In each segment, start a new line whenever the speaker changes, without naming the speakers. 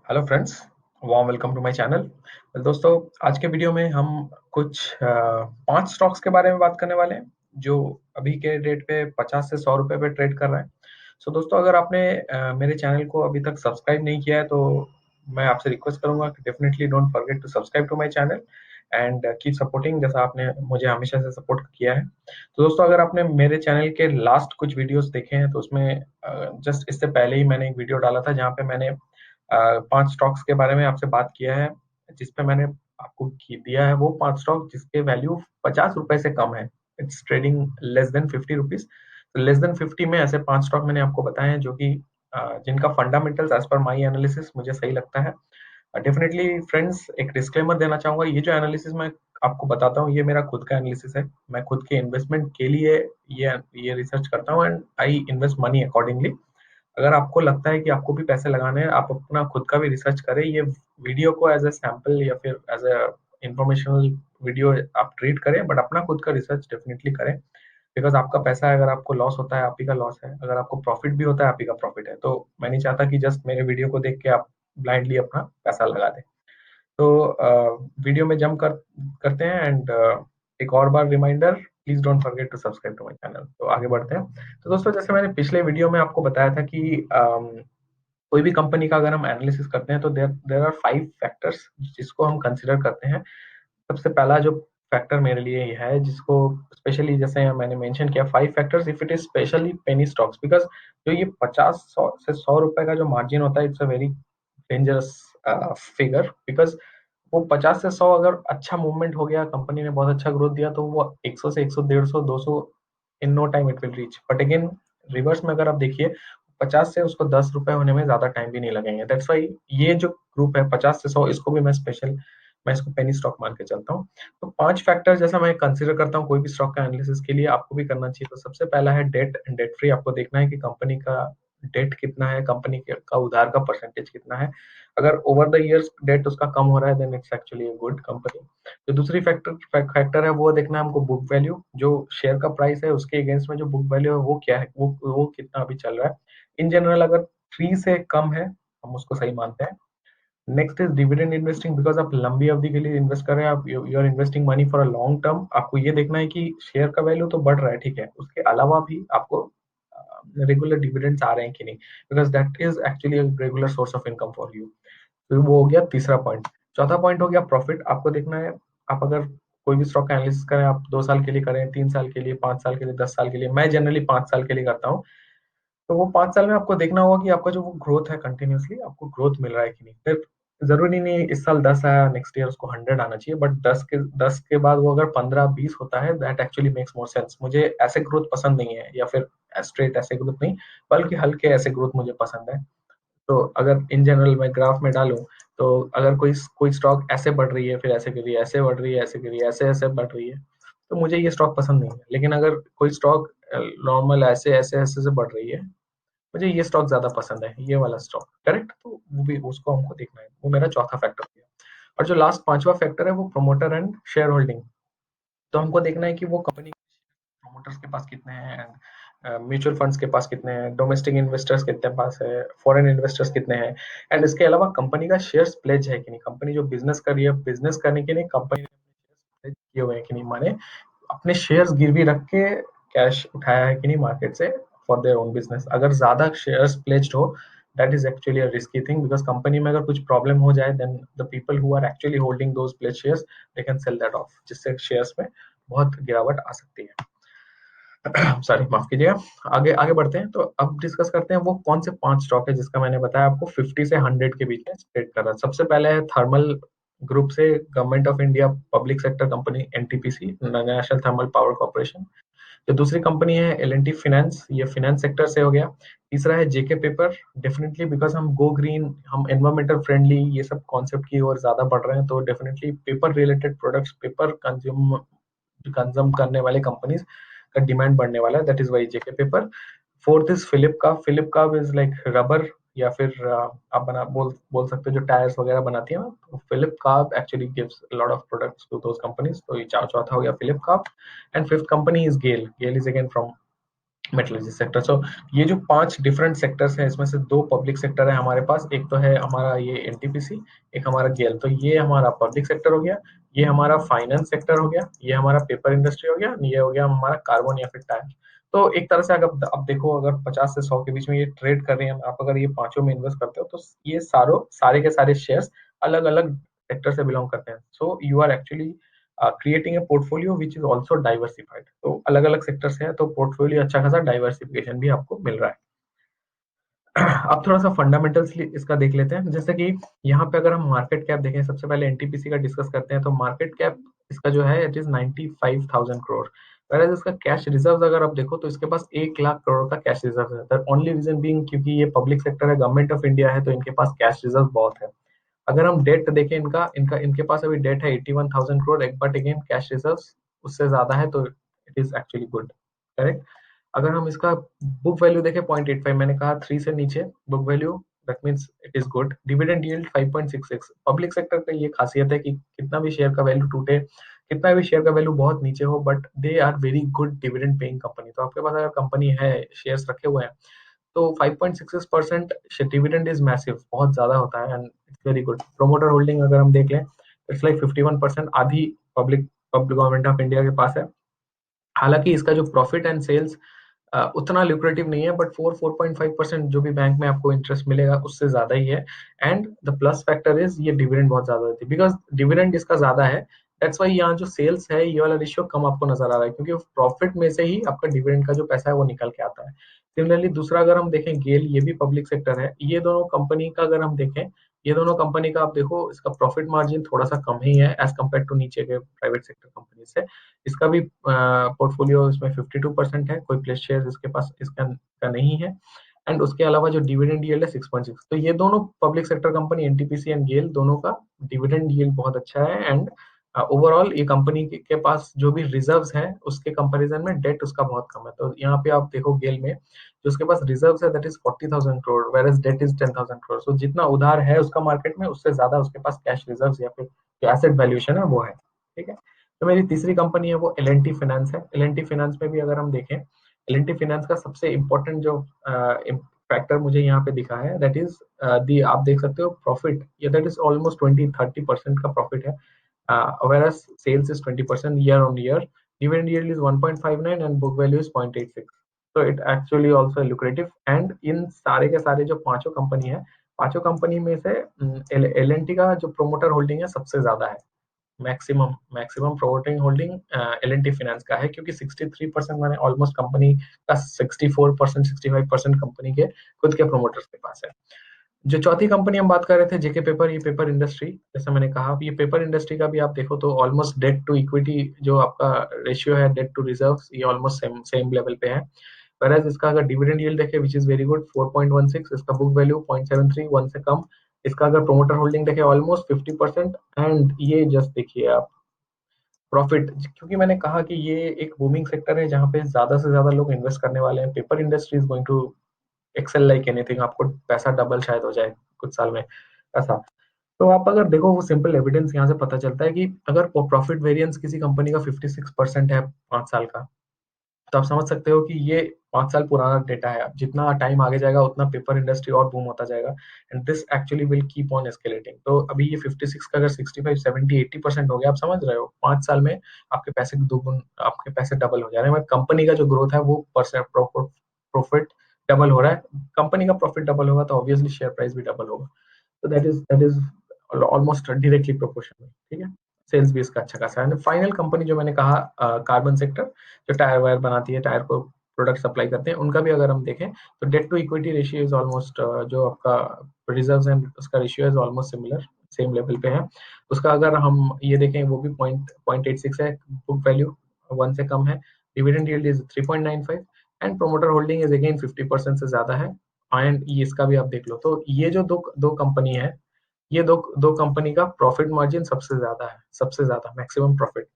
Hello friends, warm welcome to my channel. दोस्तों, आज के वीडियो में हम कुछ 5 स्टॉक्स के बारे में बात करने वाले हैं जो अभी के डेट पे 50 से 100 रुपए पे ट्रेड कर रहे हैं। सो दोस्तों, अगर आपने मेरे चैनल को अभी तक सब्सक्राइब नहीं किया है तो मैं आपसे रिक्वेस्ट करूंगा कि definitely don't forget to subscribe to my channel and keep supporting जैसा आपने मुझे हमेशा से सपोर्ट किया है। तो दोस्तों, अगर आपने मेरे चैनल के लास्ट कुछ वीडियोस देखे हैं तो उसमें जस्ट इससे पहले ही मैंने एक वीडियो डाला था जहाँ पे मैंने 5 स्टॉक्स के बारे में आपसे बात किया है, जिसपे मैंने आपको दिया है वो 5 स्टॉक जिसके वैल्यू 50 रुपए से कम है। It's trading less than 50 rupees. तो लेस देन 50 में ऐसे 5 स्टॉक मैंने आपको बताए हैं जो कि जिनका फंडामेंटल्स एज पर माई एनालिसिस मुझे सही लगता है। डेफिनेटली फ्रेंड्स, एक डिस्क्लेमर देना चाहूंगा, ये जो एनालिसिस मैं आपको बताता हूँ ये मेरा खुद का एनालिसिस है। मैं खुद के इन्वेस्टमेंट के लिए ये रिसर्च करता हूँ and I invest money accordingly. अगर आपको लगता है कि आपको भी पैसे लगाने हैं, आप अपना खुद का भी रिसर्च करें। ये वीडियो को एज ए सैंपल या फिर एज ए इंफॉर्मेशनल वीडियो आप ट्रीट करें, बट अपना खुद का रिसर्च डेफिनेटली करें। बिकॉज आपका पैसा है, अगर आपको लॉस होता है आप ही का लॉस है, अगर आपको प्रॉफिट भी होता है आप ही का प्रॉफिट है। तो मैं नहीं चाहता कि जस्ट मेरे वीडियो को देख के आप ब्लाइंडली अपना पैसा लगा दें। तो वीडियो में जम करते हैं एंड एक और बार reminder, please don't forget to subscribe to my channel. तो आगे बढ़ते हैं। तो दोस्तों, जैसे मैंने पिछले वीडियो में आपको बताया था कि कोई भी कंपनी का अगर हम एनालिसिस करते हैं तो देर देर आर 5 फैक्टर्स जिसको हम कंसिडर करते हैं। सबसे पहला जो फैक्टर मेरे लिए ये है जिसको स्पेशली जैसे मैंने मेंशन किया, 5 factors if it is specially penny stocks, because जो ये 50 से 100 रुपए का जो मार्जिन होता है, it's a very dangerous figure. Because वो 50 से 100 अगर अच्छा मूवमेंट हो गया, कंपनी ने बहुत अच्छा ग्रोथ दिया, तो वो 100 से 100 150 200 in no time it will reach. But again reverse में अगर आप देखिए, 50 से उसको 10 रुपए होने में ज्यादा टाइम भी नहीं लगेंगे। दैट्स वाई ये जो ग्रुप है 50 से 100, इसको भी मैं इसको पेनी स्टॉक मान के चलता हूँ। तो 5 फैक्टर जैसा मैं कंसिडर करता हूँ कोई भी स्टॉक का एनालिसिस के लिए, आपको भी करना चाहिए। तो सबसे पहला है डेट एंड डेट फ्री। आपको देखना है कि कंपनी का डेट कितना है, कंपनी का उधार का परसेंटेज कितना है। अगर ओवर द इयर्स डेट उसका कम हो रहा है then it's actually a good company. जो दूसरी फैक्टर है वो देखना है हमको, बुक वैल्यू। जो शेयर का प्राइस है उसके अगेंस्ट में जो बुक वैल्यू है वो क्या है, वो कितना अभी चल रहा है। इन जनरल अगर 3 से कम है हम उसको सही मानते हैं। Next is dividend investing, because आप लंबी अवधि के लिए इन्वेस्ट कर रहे हैं, आप you are investing money for a long term. आपको ये देखना है कि शेयर का वैल्यू तो बढ़ रहा है, ठीक है, उसके अलावा भी आपको रेगुलर डिविडेंड्स आ रहे हैं कि नहीं, because that is actually regular source of income for you. तो वो हो गया तीसरा पॉइंट। चौथा पॉइंट हो गया प्रॉफिट। आपको देखना है, आप अगर कोई भी स्टॉक का एनालिसिस करें, आप 2 साल के लिए करें, 3 साल के लिए, 5 साल के लिए, 10 साल के लिए, मैं जनरली 5 साल के लिए करता हूँ। तो वो 5 साल में आपको देखना होगा कि आपका जो वो ग्रोथ है, कंटिन्यूसली आपको ग्रोथ मिल रहा है कि नहीं। फिर जरूरी नहीं इस साल 10 आया, नेक्स्ट ईयर उसको 100 आना चाहिए, बट 10 के बाद वो अगर 15-20 होता है, that actually makes more sense. मुझे ऐसे ग्रोथ पसंद नहीं है, या फिर स्ट्रेट ऐसे ग्रोथ नहीं, बल्कि हल्के ऐसे ग्रोथ मुझे पसंद है। तो अगर इन जनरल मैं ग्राफ में डालूं, तो अगर कोई कोई स्टॉक ऐसे बढ़ रही है, फिर ऐसे गिर रही है, ऐसे बढ़ रही है, ऐसे गिर रही है, ऐसे ऐसे बढ़ रही है, तो मुझे ये स्टॉक पसंद नहीं है। लेकिन अगर कोई स्टॉक नॉर्मल ऐसे ऐसे ऐसे से बढ़ रही है, मुझे ये स्टॉक ज्यादा पसंद है, ये वाला स्टॉक, करेक्ट। तो वो भी उसको हमको देखना है, वो मेरा चौथा फैक्टर है। और जो लास्ट पांचवा फैक्टर है वो प्रमोटर एंड शेयर होल्डिंग। तो हमको देखना है कि वो कंपनी प्रमोटर्स के पास कितने हैं, म्यूचुअल फंड्स के पास कितने हैं, डोमेस्टिक इन्वेस्टर्स कितने पास है, फॉरेन इन्वेस्टर्स कितने हैं, एंड इसके अलावा कंपनी का शेयर्स प्लेज है कि नहीं। कंपनी जो बिजनेस कर रही है, बिजनेस करने के लिए कंपनी ने प्लेज किए हुए हैं कि नहीं, माने अपने शेयर्स गिरवी रख के कैश उठाया है कि नहीं मार्केट से फॉर देयर ओन बिजनेस। अगर ज्यादा शेयर्स प्लेज्ड हो, that is actually a risky thing, because company में अगर कुछ प्रॉब्लम हो जाए then the people who are actually holding those pledge shares, they can sell that off, जिससे शेयर्स में बहुत गिरावट आ सकती है। सॉरी, माफ कीजिएगा। आगे आगे बढ़ते हैं। तो अब डिस्कस करते हैं वो कौन से 5 स्टॉक है जिसका मैंने बताया आपको 50 से 100 के बीच में ट्रेड कर रहा है। सबसे पहले है थर्मल ग्रुप से, government of India public sector company, NTPC, national thermal power corporation. जो दूसरी कंपनी है एल एन टी फाइनेंस, ये फाइनेंस सेक्टर से हो गया। तीसरा है जेके पेपर, डेफिनेटली बिकॉज हम गो ग्रीन, हम एनवायरमेंटल फ्रेंडली, ये सब कॉन्सेप्ट की ओर ज्यादा बढ़ रहे हैं, तो definitely paper related products, paper consume करने वाले कंपनीज का डिमांड बढ़ने वाला है, that is why JK paper. Fourth is Philip का। फिलिप का इज लाइक रबर, या फिर आप बना बोल सकते हो जो टायर्स वगैरह बनाती है ना, तो फिलिप का actually gives lot of products to those companies. तो ये चौथा हो गया फिलिप का। And fifth company is GAIL. GAIL is again from metallurgy sector. So ये जो 5 डिफरेंट सेक्टर्स हैं, इसमें से 2 पब्लिक सेक्टर है हमारे पास। एक तो है हमारा ये एनटीपीसी, एक हमारा गेल। तो ये हमारा पब्लिक सेक्टर हो गया, ये हमारा फाइनेंस सेक्टर हो गया, ये हमारा पेपर इंडस्ट्री हो गया, ये हो गया हमारा कार्बन या फिर टायर। तो एक तरह से अगर अब देखो, अगर 50 से 100 के बीच में ये ट्रेड कर रहे हैं आप, अगर ये पांचों में इन्वेस्ट करते हो, तो ये सारे के सारे शेयर्स अलग अलग सेक्टर से बिलोंग करते हैं। So you are actually creating a portfolio which is also diversified. तो अलग अलग सेक्टर से है, तो पोर्टफोलियो अच्छा खासा डाइवर्सिफिकेशन भी आपको मिल रहा है। अब थोड़ा सा फंडामेंटल्स इसका देख लेते हैं। जैसे कि यहाँ पे अगर हम मार्केट कैप देखें, सबसे पहले एनटीपीसी का डिस्कस करते हैं। तो मार्केट कैप इसका जो है इट इज 95,000 करोड़। वैसे इसका कैश रिजर्व अगर आप देखो, तो इसके पास 1 लाख करोड़ का कैश रिजर्व है। ओनली रीजन बीइंग क्योंकि ये पब्लिक सेक्टर है, गवर्नमेंट ऑफ इंडिया है, तो इनके पास कैश रिजर्व बहुत है। अगर हम डेट देखें, इनका इनका इनके पास अभी डेट है 81,000 करोड़, एक बट अगेन कैश रिजर्व उससे ज्यादा है, तो it is actually good. Correct. अगर हम इसका बुक वैल्यू देखें 0.85, मैंने कहा 3 से नीचे book value, that means it is good. Dividend yield 5.66। Public sector का ये खासियत है कि कितना भी शेयर का वैल्यू टूटे, कितना भी शेयर का वैल्यू बहुत नीचे हो, but they are very good dividend paying company. तो आपके पास अगर कंपनी है, शेयर्स रखे हुए हैं, तो 5.66% डिविडेंड इज मैसिव, बहुत ज्यादा होता है and it's very good. Promoter holding अगर हम देख लें, इट्स लाइक 51%, आधी public public government of India के पास है। हालांकि इसका जो प्रॉफिट एंड सेल्स उतना ल्यूक्रेटिव नहीं है, बट 4.5% जो भी बैंक में आपको इंटरेस्ट मिलेगा उससे ज्यादा ही है। And the plus factor is ये डिविडेंड बहुत ज्यादा देती है, बिकॉज डिविडेंड इसका ज्यादा है। दैट्स वाई यहाँ जो सेल्स है ये वाला रेशियो कम आपको नजर आ रहा है, क्योंकि प्रॉफिट में से ही आपका डिविडेंड का जो पैसा है वो निकल के आता है। सिमिलरली दूसरा अगर हम देखें गेल, ये भी पब्लिक सेक्टर है। ये दोनों कंपनी का अगर हम देखें, ये दोनों कंपनी का आप देखो, इसका प्रॉफिट मार्जिन थोड़ा सा कम ही है एज कम्पेयर टू नीचे के प्राइवेट सेक्टर कंपनी से। इसका भी पोर्टफोलियो इसमें 52% है, कोई प्लेस शेयर इसके पास इसका नहीं है। एंड उसके अलावा जो डिविडेंड यील्ड है 6.6। तो ये दोनों public sector company NTPC and GAIL, दोनों का डिविडेंड यील्ड बहुत अच्छा है। एंड ओवरऑल ये कंपनी के पास जो भी रिजर्व्स हैं उसके कंपैरिजन में डेट उसका बहुत कम है। तो यहाँ पे आप देखो गेल में जो उसके पास रिजर्व्स है that is 40,000 crore, whereas debt is 10,000 crore. So जितना उधार है उसका मार्केट में, उससे ज्यादा उसके पास कैश रिजर्व्स या फिर जो एसेट वैल्यूएशन है वो है। ठीक है। तो मेरी तीसरी कंपनी है वो एल एन टी फाइनेंस है। एल एन टी फाइनेंस में भी अगर हम देखें, एल एन टी फाइनेंस का सबसे इंपॉर्टेंट जो फैक्टर मुझे यहाँ पे दिखा है दैट इज दी, आप देख सकते हो प्रॉफिट, ये दैट इज ऑलमोस्ट 20-30% का प्रॉफिट है। whereas sales is 20% year on year. Dividend yield is 1.59 and book value is 0.86. So it actually also lucrative। and इन सारे के सारे जो पांचों कंपनी है, पांचों कंपनी में से एल एन टी का जो प्रोमोटर होल्डिंग है सबसे ज्यादा है। Maximum maximum promoting holding L N T finance का है, क्योंकि 63% मैंने ऑलमोस्ट कंपनी का 64% 65% कंपनी के खुद के प्रोमोटर्स के पास है। जो चौथी कंपनी हम बात कर रहे थे जेके पेपर, ये पेपर इंडस्ट्री, जैसे मैंने कहा ये पेपर इंडस्ट्री का भी आप देखो तो ऑलमोस्ट डेट टू इक्विटी जो आपका रेशियो है, डेट टू रिजर्व, ये ऑलमोस्ट सेम सेम लेवल पे है। whereas इसका अगर डिविडेंड यील्ड देखे विच इज वेरी गुड 4.16, इसका बुक वैल्यू 0.73, 1 से कम। इसका अगर प्रोमोटर होल्डिंग देखे ऑलमोस्ट 50%। एंड ये जस्ट देखिए आप प्रॉफिट, क्योंकि मैंने कहा कि ये एक बूमिंग सेक्टर है जहाँ पे ज्यादा से ज्यादा लोग इन्वेस्ट करने वाले हैं। Paper industry is going to excel like anything, आपको पैसा डबल शायद हो जाए कुछ साल में ऐसा। तो आप अगर देखो वो सिंपल एविडेंस यहाँ से पता चलता है कि अगर प्रॉफिट वेरिएंस किसी कंपनी का 56% है 5 साल का, तो आप समझ सकते हो कि ये 5 साल पुराना डेटा है। जितना टाइम आगे जाएगा उतना पेपर इंडस्ट्री और बूम होता जाएगा, and this actually will keep on escalating. तो अभी ये 56 का अगर 65 70 80% हो गया, आप समझ रहे हो 5 साल में आपके पैसे दोगुन, आपके पैसे डबल हो जा रहे हैं। कंपनी का जो ग्रोथ है वो परसेंट प्रॉफिट डबल हो रहा है। कंपनी का प्रॉफिट डबल होगा तो ऑब्वियसली शेयर प्राइस भी डबल होगा। तो that is almost directly proportional. ठीक है। सेल्स भी इसका अच्छा खासा है। फाइनल कंपनी जो मैंने कहा कार्बन सेक्टर, जो टायर वायर बनाती है, टायर को प्रोडक्ट सप्लाई करते हैं, उनका भी अगर हम देखें तो debt to equity ratio is almost, जो आपका रिजर्व्स एंड उसका ratio is almost similar, same level पे है। उसका अगर हम ये देखें वो भी 0.86 है, बुक वैल्यू 1 से कम है। Dividend yield is 3.95 and promoter holding is again 50% से ज्यादा है। एंड ये इसका भी आप देख लो, तो ये जो दो दो कंपनी है, ये दो दो कंपनी का प्रॉफिट मार्जिन सबसे ज्यादा है, सबसे ज्यादा मैक्सिमम प्रॉफिट।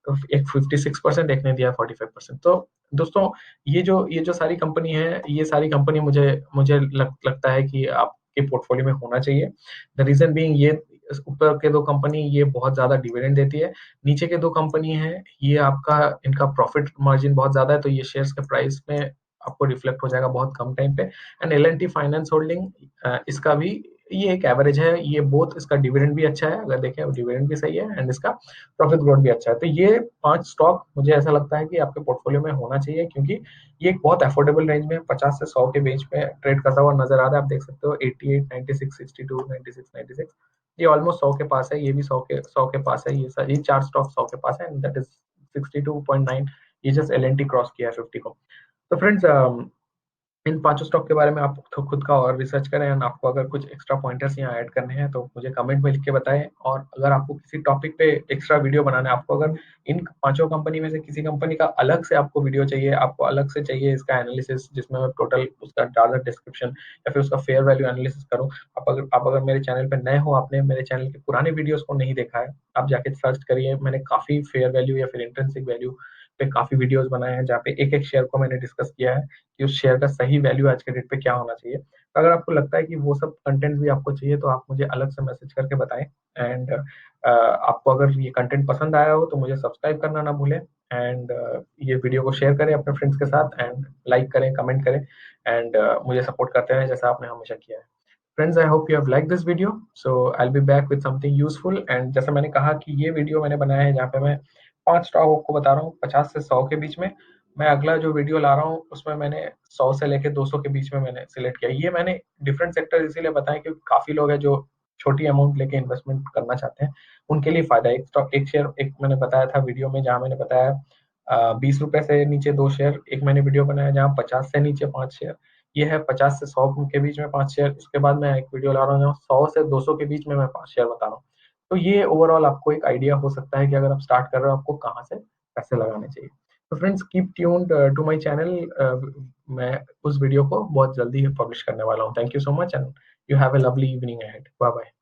तो एक 56%, एक ने दिया 45%। तो दोस्तों ये जो सारी कंपनी है, ये सारी कंपनी मुझे मुझे लगता है कि आपके पोर्टफोलियो में होना चाहिए। द रीजन बीइंग ये ऊपर के दो कंपनी ये बहुत ज्यादा डिविडेंड देती है, नीचे के दो कंपनी है ये आपका इनका प्रॉफिट मार्जिन बहुत ज्यादा है, तो ये शेयर्स के प्राइस में आपको रिफ्लेक्ट हो जाएगा बहुत कम टाइम पे। एंड L&T फाइनेंस होल्डिंग, इसका भी ये एक एवरेज है, ये बोथ, इसका डिविडेंड भी अच्छा है, अगर देखें डिविडेंड भी सही है एंड इसका प्रॉफिट ग्रोथ भी अच्छा है। तो ये 5 स्टॉक मुझे ऐसा लगता है कि आपके पोर्टफोलियो में होना चाहिए, क्योंकि ये एक बहुत अफोर्डेबल रेंज में 50 से 100 के बीच में ट्रेड करता हुआ नजर आ रहा है। आप देख सकते हो 88, 96, 62, 96, 96, ये ऑलमोस्ट 100 के पास है, ये भी 100 के पास है, ये 4 स्टॉक 100 के पास है, एंड दैट इज 62.9। ये जस्ट L&T क्रॉस किया है 50 को। तो फ्रेंड्स, इन पांचों स्टॉक के बारे में आप तो खुद का और रिसर्च करें, एंड आपको अगर कुछ एक्स्ट्रा पॉइंटर्स यहाँ ऐड करने हैं तो मुझे कमेंट में लिख के बताएं। और अगर आपको किसी टॉपिक पे एक्स्ट्रा वीडियो बनाना है, आपको अगर इन पांचों कंपनी में से किसी कंपनी का अलग से आपको वीडियो चाहिए, आपको अलग से चाहिए इसका एनालिसिस, जिसमें मैं टोटल उसका डाटा डिस्क्रिप्शन या फिर उसका फेयर वैल्यू एनालिसिस करूँ, आप अगर मेरे चैनल पे नए हो, आपने मेरे चैनल के पुराने वीडियोस को नहीं देखा है, आप जाके सर्च करिए। मैंने काफी फेयर वैल्यू या फिर इंट्रिंसिक वैल्यू पे काफी वीडियोस बनाए हैं, जहाँ पे एक एक शेयर को मैंने डिस्कस किया है कि उस शेयर का सही वैल्यू आज के डेट पे क्या होना चाहिए। तो अगर आपको लगता है कि वो सब कंटेंट भी आपको चाहिए, तो आप मुझे अलग से मैसेज करके बताएं। एंड आपको अगर ये कंटेंट पसंद आया हो तो मुझे सब्सक्राइब करना ना भूलें, एंड ये वीडियो को शेयर करें अपने फ्रेंड्स के साथ, एंड लाइक करें, कमेंट करें, एंड मुझे सपोर्ट करते रहें जैसा आपने हमेशा किया है। Friends, I hope you have like this video, so I will be back with something useful. And जैसे मैंने कहा कि ये वीडियो मैंने बनाया है जहाँ पे मैं 5 स्टॉक आपको बता रहा हूँ 50 से 100 के बीच में। मैं अगला जो वीडियो ला रहा हूँ उसमें मैंने 100 से लेके 200 के बीच में मैंने सिलेक्ट किया। ये मैंने डिफरेंट सेक्टर इसीलिए बताया क्योंकि काफी लोग हैं जो छोटी अमाउंट लेके इन्वेस्टमेंट करना चाहते हैं, उनके लिए फायदा है। एक स्टॉक, एक शेयर, एक मैंने बताया था वीडियो में जहाँ मैंने बताया 20 रुपए से नीचे 2 शेयर, एक मैंने वीडियो बनाया जहाँ 50 से नीचे 5 शेयर, ये है 50 से 100 के बीच में 5 शेयर। उसके बाद मैं एक वीडियो ला रहा हूँ जहाँ 100 से 200 के बीच में मैं 5 शेयर बता रहा हूँ। तो ये ओवरऑल आपको एक आइडिया हो सकता है कि अगर आप स्टार्ट कर रहे हो आपको कहाँ से पैसे लगाने चाहिए। तो friends, keep tuned to my channel. मैं उस वीडियो को बहुत जल्दी पब्लिश करने वाला हूँ। Thank you so much, and you have a lovely evening ahead. Bye bye.